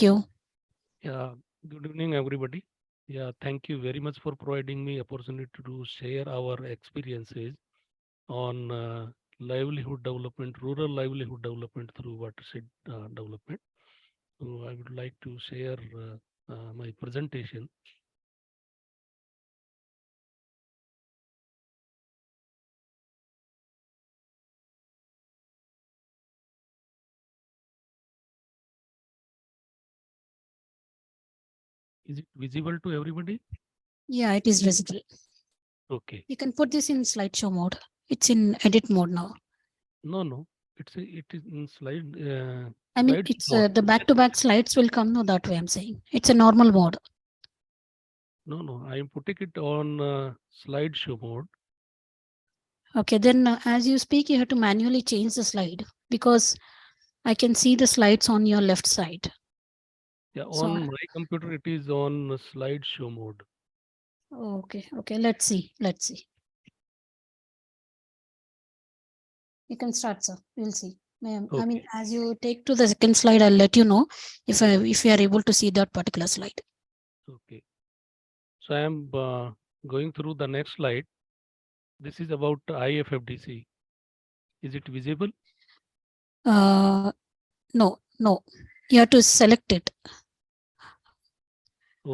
you. Yeah, good evening, everybody. Yeah, thank you very much for providing me opportunity to share our experiences on livelihood development, rural livelihood development through watershed development. So I would like to share my presentation. Is it visible to everybody? Yeah, it is visible. Okay. You can put this in slideshow mode. It's in edit mode now. No, no, it is in I mean, slides it's mode. the back-to-back slides will come. No, that way I'm saying. It's a normal mode. No, no, I am putting it on slideshow mode. Okay, then as you speak, you have to manually change the slide because I can see the slides on your left side. Yeah, So, on my computer it is on slideshow mode. okay, let's see. Let's see. You can start, sir. We'll see. I mean, Okay. as you take to the second slide, I'll let you know if you are able to see that particular slide. Okay. So I am going through the next slide. This is about IFFDC. Is it visible? Uh, no. You have to select it.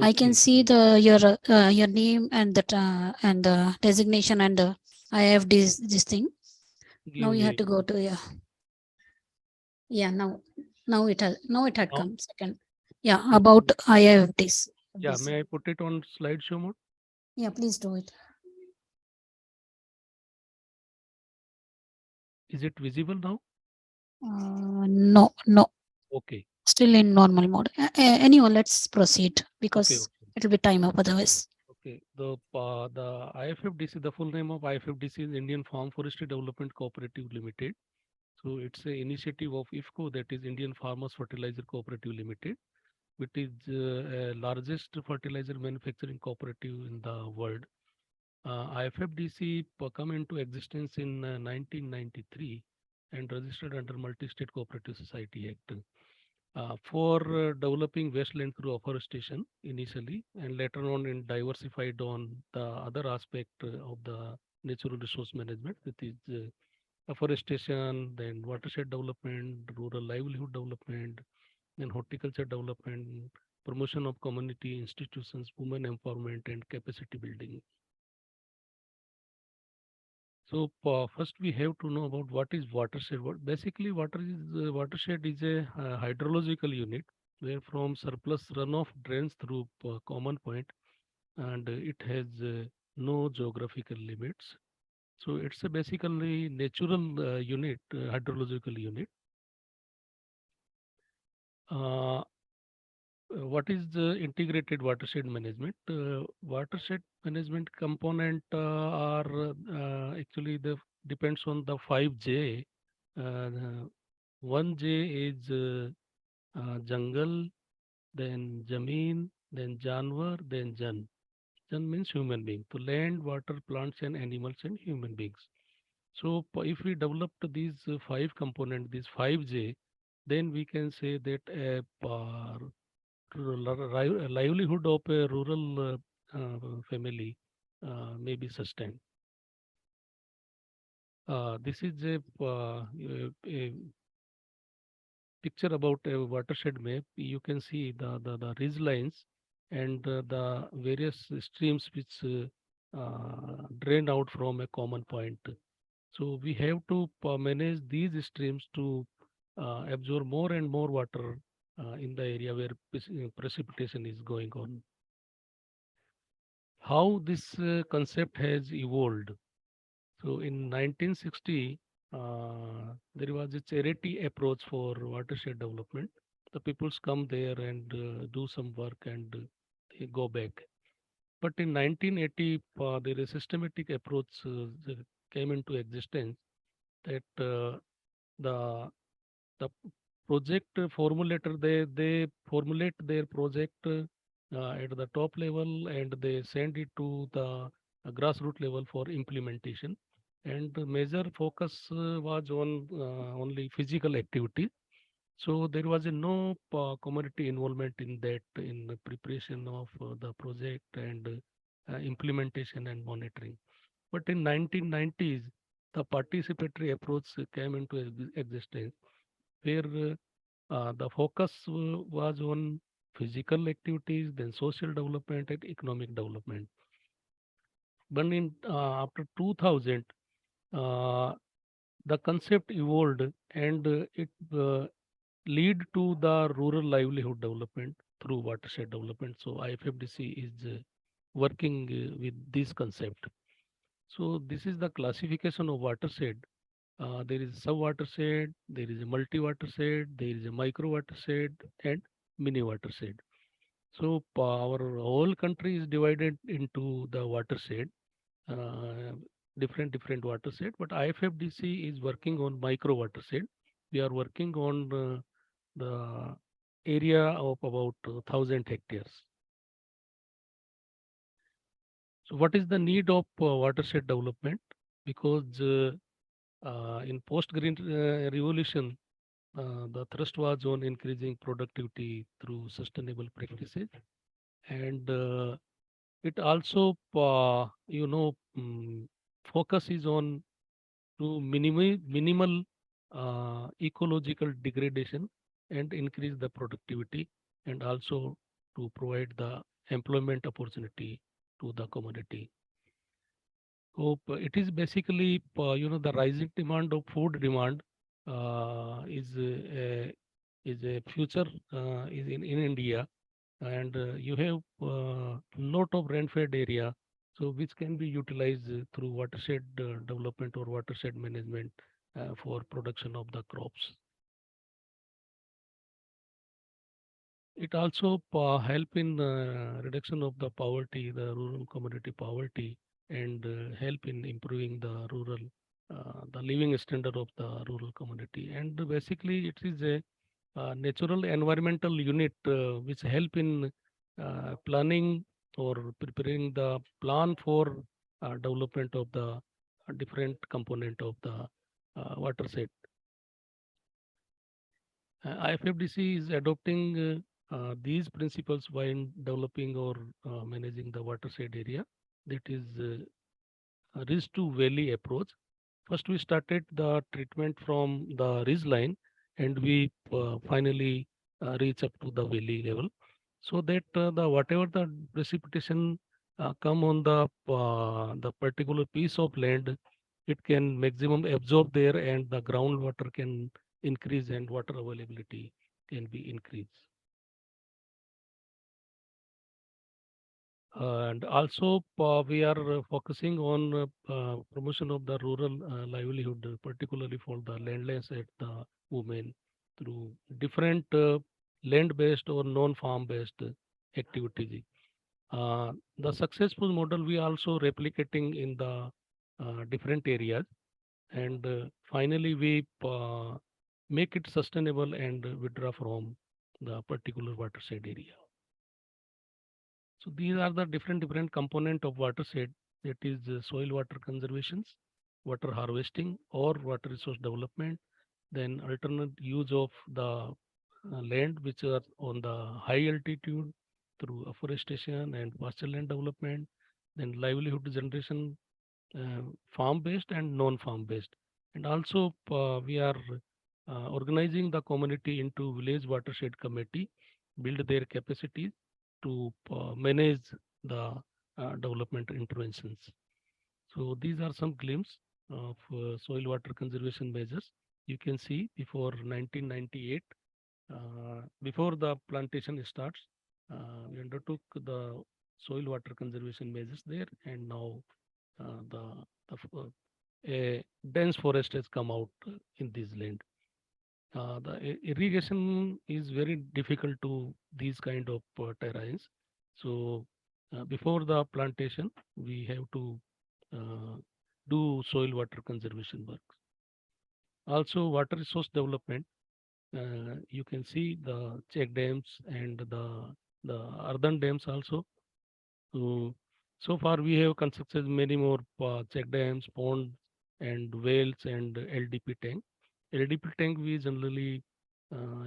I can Okay. see your name and the designation and I have this thing. Now Give you have me to go to yeah now it had now. come second. Yeah, about Okay. I have this. Yeah, may I put it on slideshow mode? Yeah, please do it. Is it visible now? No, Okay. still in normal mode. Anyhow, let's proceed Okay. because Okay. it'll be time up otherwise. Okay. The IFFDC, the full name of IFFDC is Indian Farm Forestry Development Cooperative Limited. So it's a initiative of IFFCO, that is Indian Farmers Fertilizer Cooperative Limited, which is largest fertilizer manufacturing cooperative in the world. IFFDC come into existence in 1993 and registered under Multi-State Cooperative Society Act for developing wasteland through afforestation initially, and later on in diversified on the other aspect of the natural resource management, which is afforestation, then watershed development, rural livelihood development, then horticulture development, promotion of community institutions, women empowerment, and capacity building. So first we have to know about what is watershed. Basically watershed is a hydrological unit where from surplus runoff drains through common point, and it has no geographical limits. So it's a basically natural unit, hydrological unit. Uh, what is the integrated watershed management? Watershed management component are actually the depends on the 5J. The 1J is jungle, then Jameen, then Janwar, then Jan. Jan means human being. So land, water, plants, and animals, and human beings. So if we developed these five components, these 5J, then we can say that a livelihood of a rural family may be sustained. This is a picture about a watershed map. You can see the ridge lines and the various streams which drain out from a common point. So we have to manage these streams to absorb more and more water in the area where precipitation is going on. How this concept has evolved. So in 1960, there was a charity approach for watershed development. The peoples come there and do some work and they go back. But in 1980, there is a systematic approach that came into existence, that the the project formulator, they formulate their project at the top level and they send it to the grassroots level for implementation, and the major focus was on only physical activity. So there was a no community involvement in that, in the preparation of the project and implementation and monitoring. But in 1990s, the participatory approach came into existence, where the focus was on physical activities, then social development and economic development. But in after 2000, uh, the concept evolved and it lead to the rural livelihood development through watershed development. So IFFDC is working with this concept. So this is the classification of watershed. There is sub watershed, there is a multi watershed, there is a micro watershed, and mini watershed. So our whole country is divided into the watershed, uh, different watershed. But IFFDC is working on micro watershed. We are working on the area of about 1,000 hectares. So what is the need of watershed development? Because in post-green revolution, the thrust was on increasing productivity through sustainable practices, and it also, focus is on to minimal ecological degradation and increase the productivity, and also to provide the employment opportunity to the community. So it is basically, the rising demand of food demand is a future is in India, and you have lot of rainfed area, so which can be utilized through watershed development or watershed management for production of the crops. It also help in reduction of the poverty, the rural community poverty, and help in improving the living standard of the rural community. And basically, it is a natural environmental unit which help in planning or preparing the plan for development of the different component of the watershed. IFFDC is adopting these principles while developing or managing the watershed area. That is ridge to valley approach. First, we started the treatment from the ridge line, and we finally reach up to the valley level, so that the whatever the precipitation come on the particular piece of land, it can maximum absorb there, and the groundwater can increase, and water availability can be increased. And also, we are focusing on promotion of the rural livelihood, particularly for the landless at the women through different land-based or non-farm-based activities. The successful model we also replicating in the different areas, and finally we make it sustainable and withdraw from the particular watershed area. So these are the different component of watershed. That is soil water conservations, water harvesting or water resource development, then alternate use of the land which are on the high altitude through afforestation and pasture land development, then livelihood generation, farm based and non farm based. And also we are organizing the community into village watershed committee, build their capacities to manage the development interventions. So these are some glimpses of soil water conservation measures. You can see before 1998, before the plantation starts, we undertook the soil water conservation measures there, and now a dense forest has come out in this land. The irrigation is very difficult to these kind of terrains. So before the plantation, we have to uh, do soil water conservation work. Also, water resource development. You can see the check dams and the earthen dams also. So, so far we have constructed many more check dams, ponds, and wells and LDP tank. LDP tank we generally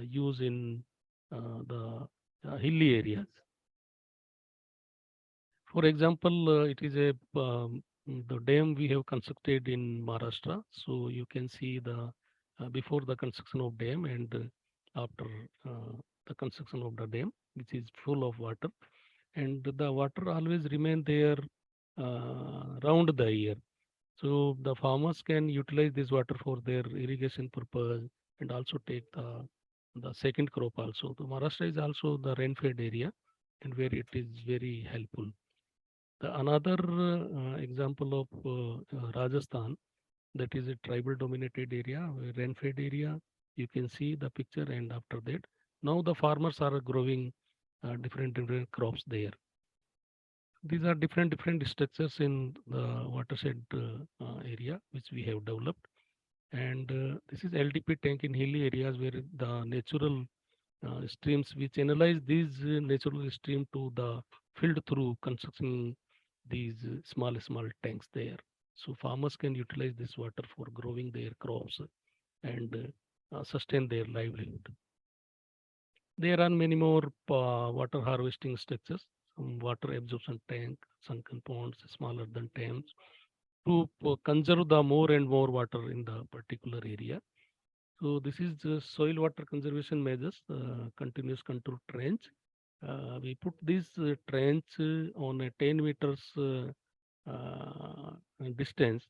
use in the hilly areas. For example, it is a the dam we have constructed in Maharashtra. So you can see the before the construction of dam and after uh, the construction of the dam, which is full of water, and the water always remain there round the year. So the farmers can utilize this water for their irrigation purpose and also take the second crop also. The Maharashtra is also the rain-fed area and where it is very helpful. The another example of Rajasthan, that is a tribal dominated area, a rain-fed area. You can see the picture, and after that, now the farmers are growing different crops there. These are different structures in the watershed area which we have developed, and this is LDP tank in hilly areas where the natural streams we channelize these natural stream to the field through constructing these small tanks there. So farmers can utilize this water for growing their crops and sustain their livelihood. There are many more water harvesting structures, some water absorption tank, sunken ponds smaller than dams to conserve the more and more water in the particular area. So this is the soil water conservation measures, continuous control trench. We put this trench on a 10 meters uh, distance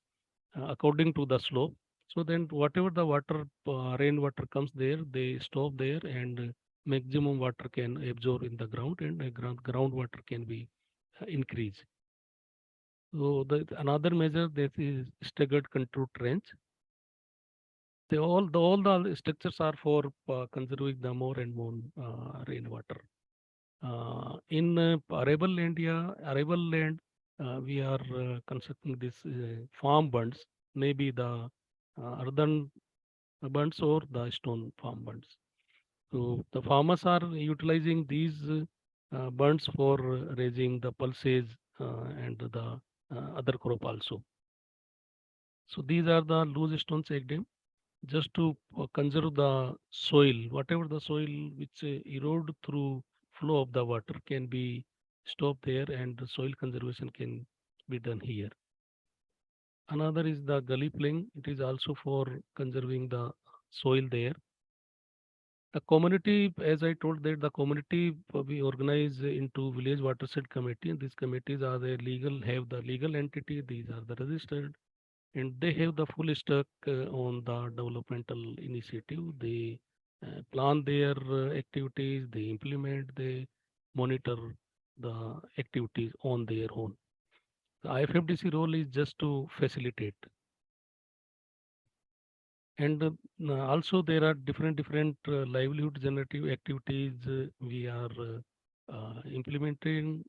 according to the slope. So then whatever the water, rainwater comes there, they stop there and maximum water can absorb in the ground and groundwater can be increased. So another measure that is staggered control trench. All the structures are for conserving the more and more rainwater. In arable land, we are constructing this farm bunds, maybe the earthen bunds or the stone farm bunds. So the farmers are utilizing these bunds for raising the pulses and the other crop also. So these are the loose stone check dam just to conserve the soil. Whatever the soil which erode through flow of the water can be stopped there and the soil conservation can be done here. Another is the gully playing. It is also for conserving the soil there. The community, as I told that the community we organize into village watershed committee. And these committees are the legal, have the legal entity. These are the registered and they have the full stack on the developmental initiative. They plan their activities, they implement, they monitor the activities on their own. The IFFDC role is just to facilitate. And also there are different livelihood generative activities we are implementing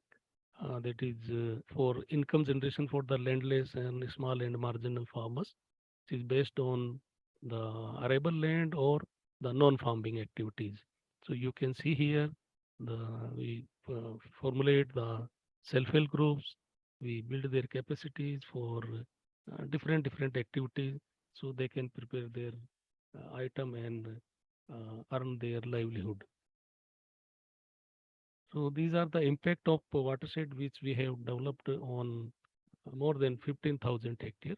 that is for income generation for the landless and small and marginal farmers. It is based on the arable land or the non-farming activities. So you can see here we formulate the self-help groups. We build their capacities for different activities so they can prepare their item and earn their livelihood. So these are the impact of watershed which we have developed on more than 15,000 hectare.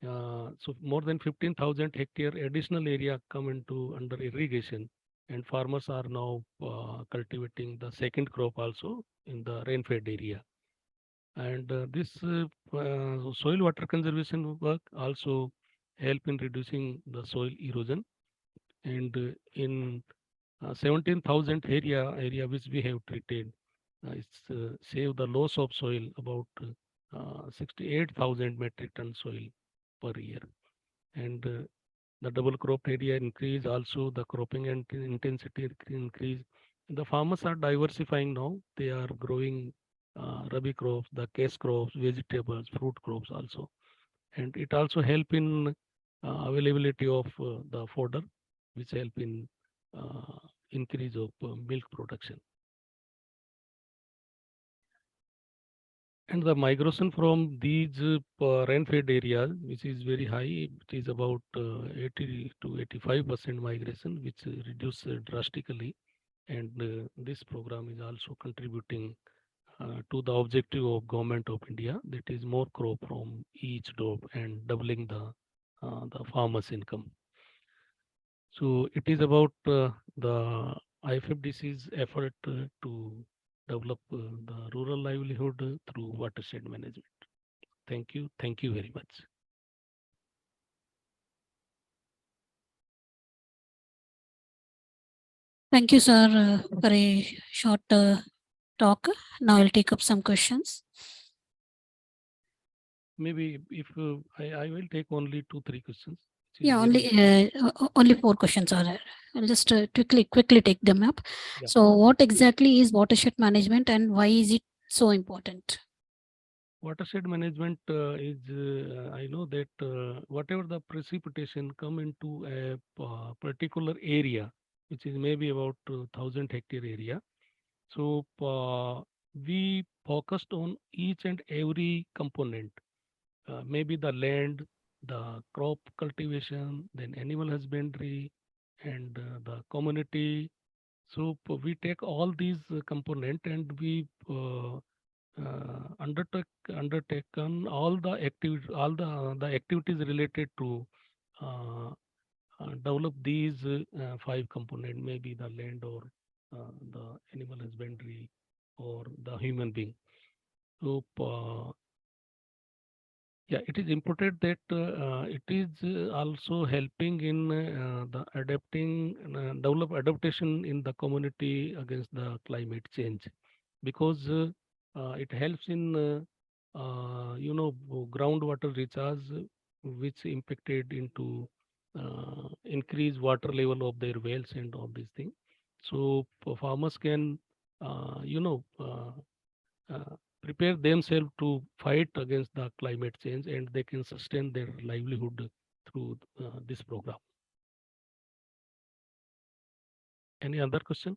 So more than 15,000 hectare additional area come into under irrigation and farmers are now cultivating the second crop also in the rain-fed area. And this soil water conservation work also help in reducing the soil erosion and in 17,000 area which we have treated. It's save the loss of soil about 68,000 metric ton soil per year. And the double crop area increase, also the cropping and intensity increase. The farmers are diversifying now. They are growing rabi crops, the cash crops, vegetables, fruit crops also. And it also help in availability of the fodder, which help in uh, increase of milk production. And the migration from these rain-fed areas, which is very high, it is about 80 to 85% migration, which reduced drastically. And this program is also contributing to the objective of Government of India, that is more crop from each drop and doubling the farmers' income. So it is about the IFFDC's effort to develop the rural livelihood through watershed management. Thank you. Thank you very much. Thank you, sir, for a short talk. Now I'll take up some questions. Maybe if I will take only two, three questions, which is Yeah, very, only four questions are there. I'll just quickly take them up. yeah. So, what exactly is watershed management, and why is it so important? Watershed management is, I know that whatever the precipitation come into a particular area, which is maybe about 1,000 hectare area. So we focused on each and every component, maybe the land, the crop cultivation, then animal husbandry, and the community. So we take all these component and we undertaken all the activities related to uh, develop these five component, maybe the land or the animal husbandry or the human being. So yeah, it is important that it is also helping in the develop adaptation in the community against the climate change, because it helps in groundwater recharge, which impacted into increase water level of their wells and all these things. So farmers can uh, you know uh, prepare themselves to fight against the climate change, and they can sustain their livelihood through this program. Any other question?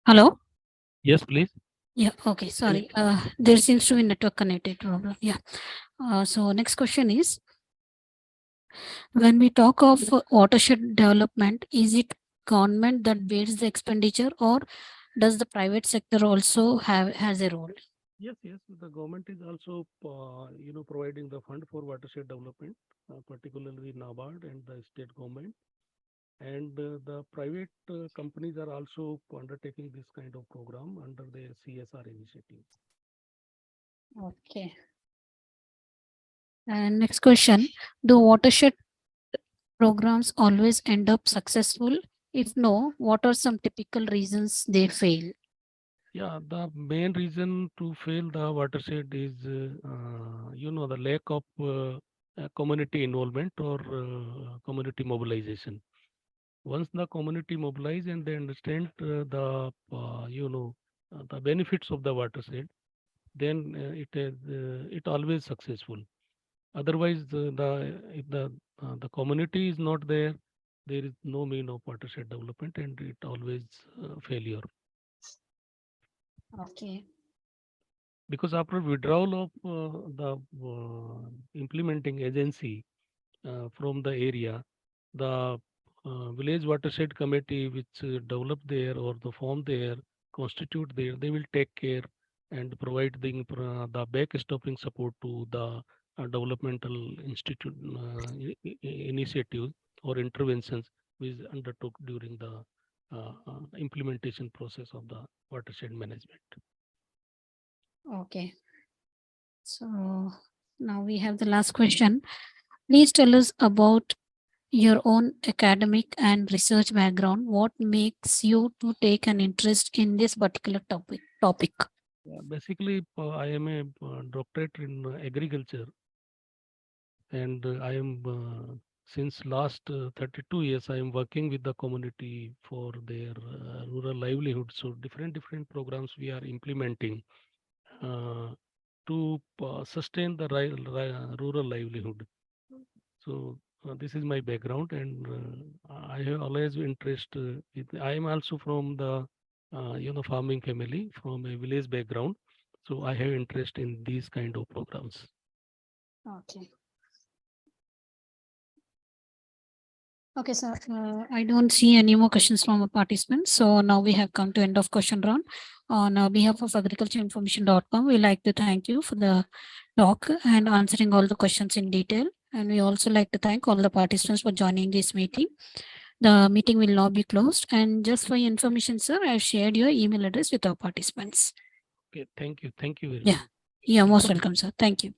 Hello. Yes, please. Yeah. Okay. Any, Sorry. There seems to be network connected problem. Yeah. So next question is, when we talk of watershed development, is it government that bears the expenditure, or does the private sector also has a role? yes, yes. The government is also providing the fund for watershed development, particularly NABARD and the state government. And the private companies are also undertaking this kind of program under the CSR initiative. Okay. And next question: do watershed programs always end up successful? If no, what are some typical reasons they fail? Yeah, the main reason to fail the watershed is, the lack of community involvement or community mobilization. Once the community mobilize and they understand the benefits of the watershed, then it always successful. Otherwise, if the community is not there, there is no mean of watershed development, and it always failure. Okay. Because after withdrawal of the implementing agency from the area, the village watershed committee which develop there or the form there, constitute there, they will take care and provide the backstopping support to the developmental institute initiatives or interventions which undertook during the implementation process of the watershed management. Okay. So now we have the last question. Please tell us about your own academic and research background. What makes you to take an interest in this particular topic? Yeah, basically, I am a doctorate in agriculture, and I am since last 32 years, I am working with the community for their rural livelihood. So different programs we are implementing uh, to sustain the rural livelihood. So this is my background, and I have always interest. I am also from the farming family from a village background, so I have interest in these kind of programs. Okay. Okay, sir. I don't see any more questions from our participants. So now we have come to end of question round. On behalf of agricultureinformation.com, we like to thank you for the talk and answering all the questions in detail. And we also like to thank all the participants for joining this meeting. The meeting will now be closed. And just for your information, sir, I've shared your email address with our participants. Okay, thank you very Yeah, much. you're Thank most you. welcome, sir. Thank you.